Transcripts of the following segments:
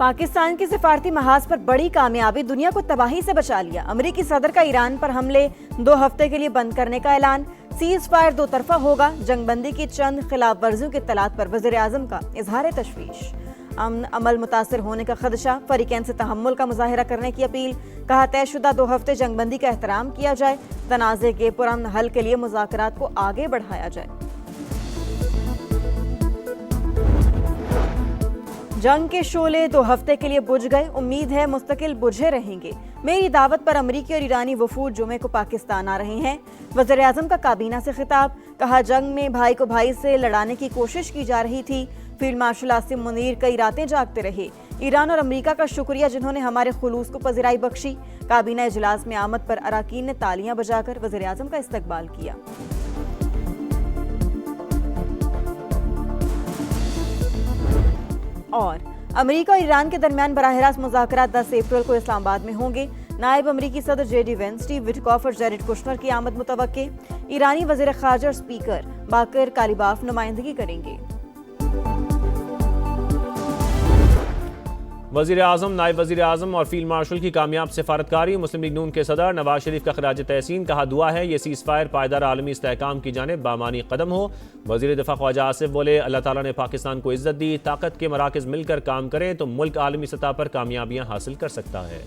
पाकिस्तान की सिफारती महाज पर बड़ी कामयाबी, दुनिया को तबाही से बचा लिया। अमेरिकी सदर का ईरान पर हमले 2 हफ्ते के लिए बंद करने का ऐलान। सीज फायर 2 तरफा होगा। जंगबंदी की चंद खिलाफ वर्जियों की इत्तलात पर वज़ीर आज़म का इजहार तशवीश। अमल मुतासर होने का खदशा, फरीकैन से तहम्मुल का मुजाहिरा करने की अपील। कहा तयशुदा 2 हफ्ते जंगबंदी का एहतराम किया जाए, तनाज़े के पुरअमन हल के लिए मुज़ाकरात को आगे बढ़ाया जाए। जंग के शोले 2 हफ्ते के लिए बुझ गए, उम्मीद है मुस्तकिल बुझे रहेंगे। मेरी दावत पर अमरीकी और ईरानी वफूद जुमे को पाकिस्तान आ रहे हैं। वज़ीर आज़म का काबीना से खिताब। कहा जंग में भाई को भाई से लड़ाने की कोशिश की जा रही थी। फील्ड मार्शल आसिम मुनीर कई रातें जागते रहे। ईरान और अमरीका का शुक्रिया जिन्होंने हमारे खुलूस को पज़िराई बख्शी। काबीना इजलास में आमद पर अराकीन ने तालियां बजाकर वज़ीर आज़म का इस्तकबाल किया। और अमेरिका और ईरान के दरमियान बराह रास्त मुज़ाकरात 10 अप्रैल को इस्लामाबाद में होंगे। नायब अमरीकी सदर JD वेंस, स्टीव विटकॉफ और जेरेड कुशनर की आमद मुतवक्के। ईरानी वज़ीर ख़ारजा और स्पीकर बाकर कालिबाफ नुमाइंदगी करेंगे। वज़ीर आज़म, नायब वज़ीर आज़म और फील्ड मार्शल की कामयाब सिफारतकारी। मुस्लिम लीग नून के सदर नवाज शरीफ का खराज तहसीन। कहा दुआ है ये सीज़ फायर पायदार आलमी इस्तेहकाम की जानिब बामानी कदम हो। वज़ीर दिफा ख्वाजा आसिफ बोले अल्लाह ताला ने पाकिस्तान को इज्जत दी, ताकत के मराकज़ मिलकर काम करें तो मुल्क आलमी सतह पर कामयाबियाँ हासिल कर सकता है।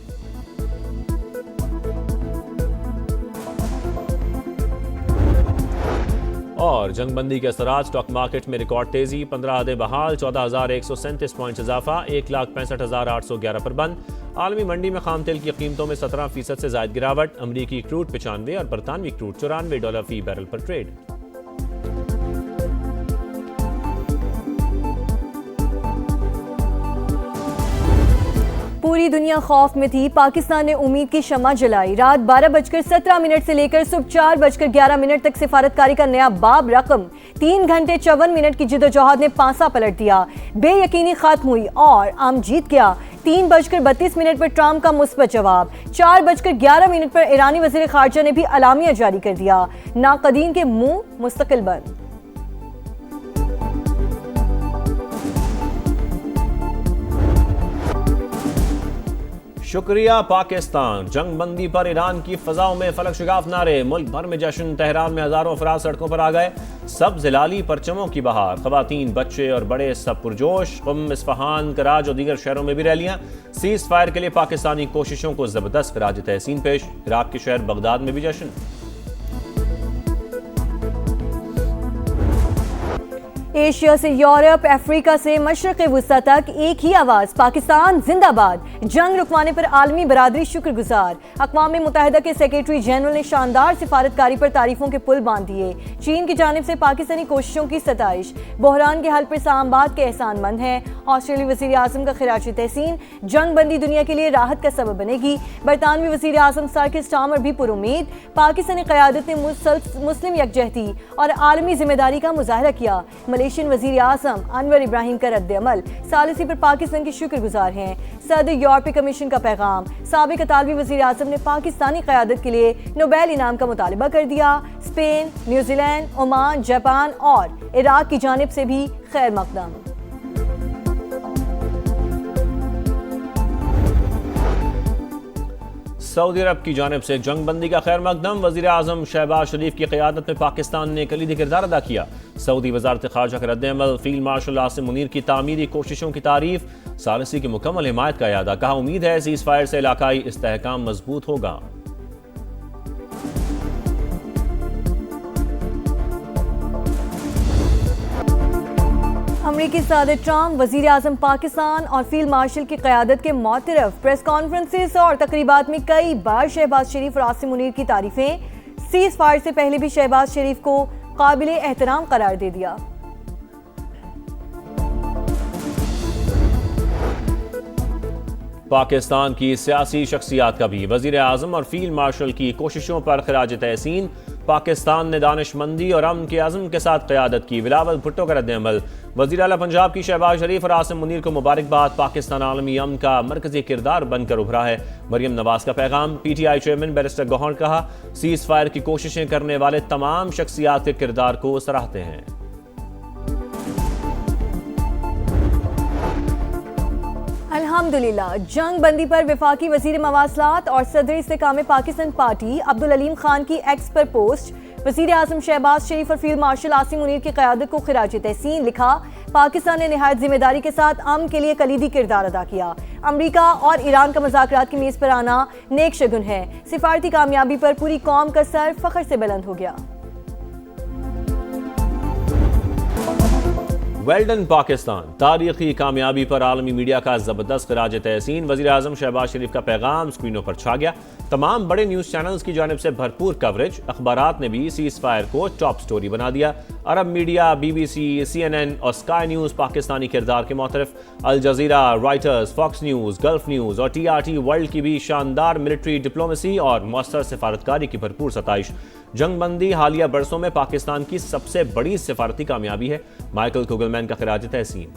और जंगबंदी के असरात, स्टॉक मार्केट में रिकॉर्ड तेजी। 15 अदे बहाल, 14,137 पॉइंट इजाफा, 1,65,811 पर बंद। आलमी मंडी में खाम तेल की कीमतों में 17% से ज्यादा गिरावट। अमरीकी क्रूड 95 और बरतानवी क्रूड $94 फी बैरल पर ट्रेड। पूरी दुनिया खौफ में थी। पाकिस्तान ने उम्मीद की शम्मा जलाई। रात 12:17 से लेकर सुबह 4:11 तक सिफारतकारी का नया बाब रकम। 3 घंटे 54 मिनट की जिदोजहद ने पासा पलट दिया। बेयकीनी खत्म हुई और आम जीत गया। 3:32 पर ट्रंप का मुस्बत जवाब। 4:11 पर ईरानी वज़ीर ख़ारजा ने भी अलामिया जारी कर दिया। नाक़दीन के मुंह मुस्तकिल बंद। शुक्रिया पाकिस्तान। जंगबंदी पर ईरान की फजाओं में फलक शिगाफ नारे। मुल्क भर में जश्न। तेहरान में हजारों अफराद सड़कों पर आ गए। सब जिलाली परचमों की बहार। खवातीन, बच्चे और बड़े सब पुरजोश। क़ुम, इस्फहान, कराज और दीगर शहरों में भी रैलियां। सीज फायर के लिए पाकिस्तानी कोशिशों को जबरदस्त खराज तहसीन पेश। इराक के शहर बगदाद में भी जश्न। एशिया से यूरोप, अफ्रीका से मशरक़ वुस्ता तक एक ही आवाज़, पाकिस्तान जिंदाबाद। जंग रुकवाने पर आलमी बरादरी शुक्रगुजार। अक़वाम मुत्तहिदा के सेक्रेटरी जनरल ने शानदार सिफारतकारी पर तारीफों के पुल बांध दिए। चीन की जानिब से पाकिस्तानी कोशिशों की सताइश। बहरान के हल पर इस्लामाबाद के एहसानमंद हैं। ऑस्ट्रेलियाई वज़ीर आज़म का खिराज तहसीन। जंग बंदी दुनिया के लिए राहत का सबब बनेगी। बरतानवी वज़ीर आज़म सर किर स्टार्मर भी पुरुमीद। पाकिस्तानी क़यादत ने मुस्लिम यकजहती और आलमी जिम्मेदारी का मुजाहरा किया। मलेशियन वज़ीर आज़म अनवर इब्राहिम का रद्द-ए-अमल। सालिसी पर पाकिस्तान के शुक्रगुजार हैं। सदर यूरोपीय कमीशन का पैगाम। साबिक इतालवी वज़ीर आज़म ने पाकिस्तानी क़यादत के लिए नोबेल इनाम का मुतालबा कर दिया। स्पेन, न्यूजीलैंड, ओमान, जापान और इराक की जानिब से भी खैर मकदम। सऊदी अरब की जानिब से जंगबंदी का खैर मकदम। वज़ीर आज़म शहबाज शरीफ की क़यादत में पाकिस्तान ने कलीदी किरदार अदा किया। सऊदी वज़ारत ख़ारजा का रद्द-ए-अमल। फील्ड मार्शल आसिम मुनीर की तामीरी कोशिशों की तारीफ। सालिसी की मुकम्मल हिमायत का यादा। कहा उम्मीद है सीज़ फायर से इलाकाई इस्तेहकाम मजबूत होगा। अमरीकी सदर ट्रंप, वज़ीर आज़म पाकिस्तान और फील्ड मार्शल की क़यादत के मौतरफ प्रेस कॉन्फ्रेंसेस और तकरीबात में कई बार शहबाज शरीफ और आसिम मुनीर की तारीफें। सीज़ फायर से पहले भी शहबाज शरीफ को काबिल एहतराम करार दे दिया। पाकिस्तान की सियासी शख्सियात का भी वज़ीर आज़म और फील्ड मार्शल की कोशिशों पर खिराज तहसीन। पाकिस्तान ने दानिशमंदी और अमन के अज़्म के साथ क़यादत की। बिलावल भुट्टो का रद्द-ए-अमल। वज़ीर आला पंजाब की शहबाज शरीफ और आसिम मुनीर को मुबारकबाद। पाकिस्तान आलमी अमन का मरकजी किरदार बनकर उभरा है। मरियम नवाज का पैगाम। PTI चेयरमैन बैरिस्टर गौहर कहा सीज़ फायर की कोशिशें करने वाले तमाम शख्सियात के किरदार को सराहते हैं। अल्हम्दुलिल्लाह, जंग बंदी पर वफाकी वजीर मवासलात और सदर इस्तेकाम पाकिस्तान पार्टी अब्दुल अलीम खान की एक्स पर पोस्ट वजीर आजम शहबाज शरीफ और फील्ड मार्शल आसिम मुनीर की क़यादत को खिराज तहसीन। लिखा, पाकिस्तान ने निहायत जिम्मेदारी के साथ अमन के लिए कलीदी किरदार अदा किया। अमरीका और ईरान का मुज़ाकरात की मेज़ पर आना नेक शगुन है। सिफारती कामयाबी पर पूरी कौम का सर फख्र से बुलंद हो गया। वेल्डन पाकिस्तान, तारीखी कामयाबी पर आलमी मीडिया का जबरदस्त खिराज तहसीन। वज़ीर आज़म शहबाज शरीफ का पैगाम स्क्रीनों पर छा गया। तमाम बड़े न्यूज़ चैनल्स की जानिब से भरपूर कवरेज। अखबारात ने भी सीज़ फायर को टॉप स्टोरी बना दिया। अरब मीडिया, BBC, CNN और स्काई न्यूज़ पाकिस्तानी किरदार के मुतरफ। Al Jazeera, Reuters, Fox News, Gulf News और TRT वर्ल्ड की भी शानदार मिलिट्री डिप्लोमेसी और मौसर सिफारतकारी की भरपूर सताइश। जंगबंदी हालिया बरसों में पाकिस्तान की सबसे बड़ी सिफारती कामयाबी है। माइकल कुगलमैन का खिराज तहसीन।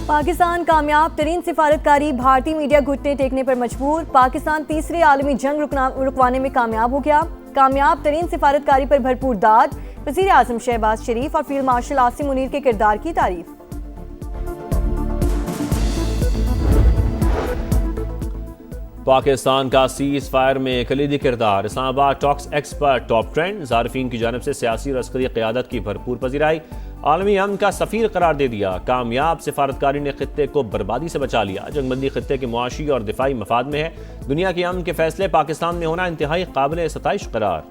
पाकिस्तान कामयाब तरीन सिफारतकारी, भारतीय मीडिया घुटने टेकने पर मजबूर। पाकिस्तान तीसरे आलमी जंग रुकवाने में कामयाब हो गया। कामयाब तरीन सिफारतकारी पर भरपूर दाद। वज़ीर आज़म शहबाज शरीफ और फील्ड मार्शल आसिम मुनीर के किरदार की तारीफ। पाकिस्तान का सीज फायर में कलीदी किरदार। इस्लामाबाद टॉक्स एक्स पर टॉप ट्रेंड। ज़ारफीन की जानिब से सियासी और अस्करी क़यादत की भरपूर पजीराई। आलमी अमन का सफ़ीर करार दे दिया। कामयाब सिफारतकारी ने खित्ते को बर्बादी से बचा लिया। जंगबंदी खित्ते के मुआशी और दिफाई मफाद में है। दुनिया के अमन के फैसले पाकिस्तान में होना इंतहाई काबिल सताइश करार।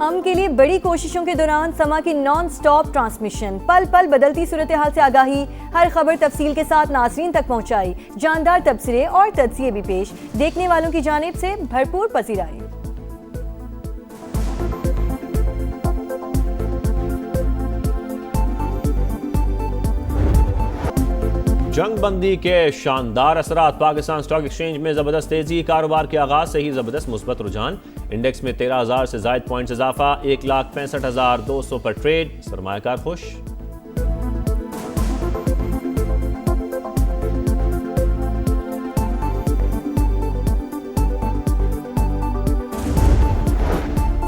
हम के लिए बड़ी कोशिशों के दौरान समा की नॉन स्टॉप ट्रांसमिशन। पल पल बदलती सूरत हाल से आगाही, हर खबर तफसील के साथ नाज़रीन तक पहुंचाई। जानदार तबसरे और तज्ज़िये भी पेश। देखने वालों की जानिब से भरपूर पसीराई। जंगबंदी के शानदार असरात। पाकिस्तान स्टॉक एक्सचेंज में जबरदस्त तेजी। कारोबार के आगाज से ही जबरदस्त मुस्बत रुझान। इंडेक्स में 13,000 से जायद पॉइंट्स इजाफा। 1,65,200 पर ट्रेड। सरमायाकार खुश।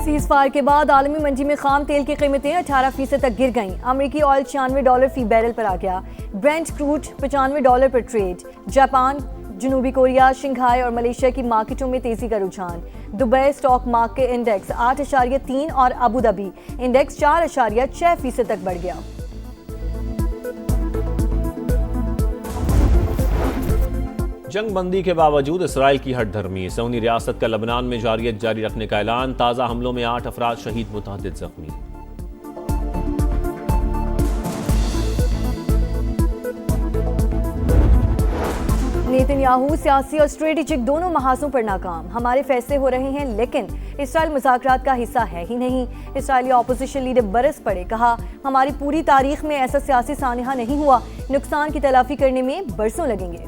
सीज फायर के बाद आलमी मंडी में खाम तेल की कीमतें 18% तक गिर गईं। अमरीकी ऑयल $96 फी बैरल पर आ गया। ब्रेंट क्रूड $95 पर ट्रेड। जापान, जनूबी कोरिया, शंघाई और मलेशिया की मार्केटों में तेजी का रुझान। दुबई स्टॉक मार्केट इंडेक्स 8.3 और अबू धाबी इंडेक्स 4.6% तक बढ़ गया। जंगबंदी के बावजूद इसराइल की हट धर्मी। सऊदी रियासत का लबनान में जारियत जारी रखने का ऐलान। ताज़ा हमलों में 8 अफराद शहीद, मुतअद्दिद जख्मी। नेतन्याहू सियासी और स्ट्रेटेजिक दोनों महाजों पर नाकाम। हमारे फैसले हो रहे हैं लेकिन इसराइल मुज़ाकरात का हिस्सा है ही नहीं। इसराइली ऑपोजिशन लीडर बरस पड़े। कहा, हमारी पूरी तारीख में ऐसा सियासी सानहा नहीं हुआ। नुकसान की तलाफी करने में बरसों लगेंगे।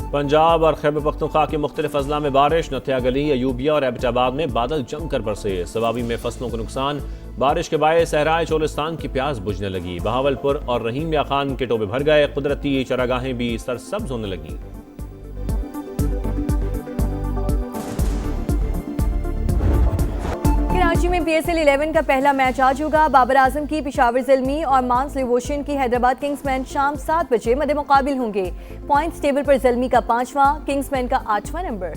पंजाब और खैबर पख्तूनख्वा के मुख्तलिफ अजला में बारिश। नथिया गली, अयूबिया और एबटाबाद में बादल जमकर बरसे। सवाबी में फसलों को नुकसान। बारिश के बायस सहराए चोलिस्तान की प्यास बुझने लगी। बहावलपुर और रहीम या खान के टोबे भर गए। कुदरती चरागाहें भी सरसब्ज होने लगी। कराची में PSL 11 का पहला मैच आज होगा। बाबर आजम की पेशावर ज़ल्मी और मांस लिवोशन की हैदराबाद किंग्समैन शाम 7 बजे मद्दे मुकाबिल होंगे। पॉइंट्स टेबल पर ज़ल्मी का 5वां, किंग्समैन का 8वां नंबर।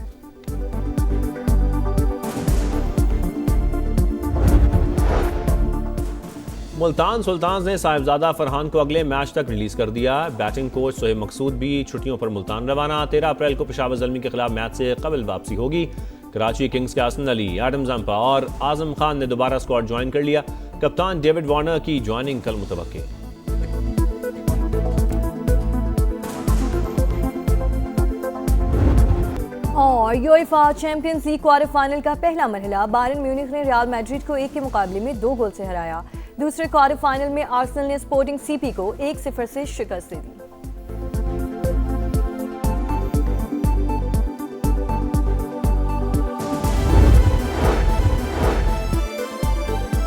मुल्तान सुल्तान्स ने साहिबजादा फरहान को अगले मैच तक रिलीज कर दिया। बैटिंग कोच सोहेब मकसूद भी छुट्टियों पर मुल्तान रवाना। 13 अप्रैल को पेशावर ज़ल्मी के खिलाफ मैच से कबल वापसी होगी। कराची किंग्स के हसन अली, एडम जंपा और आजम खान ने दोबारा स्क्वाड ज्वाइन कर लिया। कप्तान डेविड वार्नर की ज्वाइनिंग कल मुतवक्के। और UEFA champions league quarter final का पहला मरहला। बायर्न म्यूनिख ने रियल मैड्रिड को 1 के मुकाबले में 2 गोल से हराया। दूसरे क्वार्टर फाइनल में आर्सेनल ने स्पोर्टिंग CP को 1-0 से शिकस्त दे दी।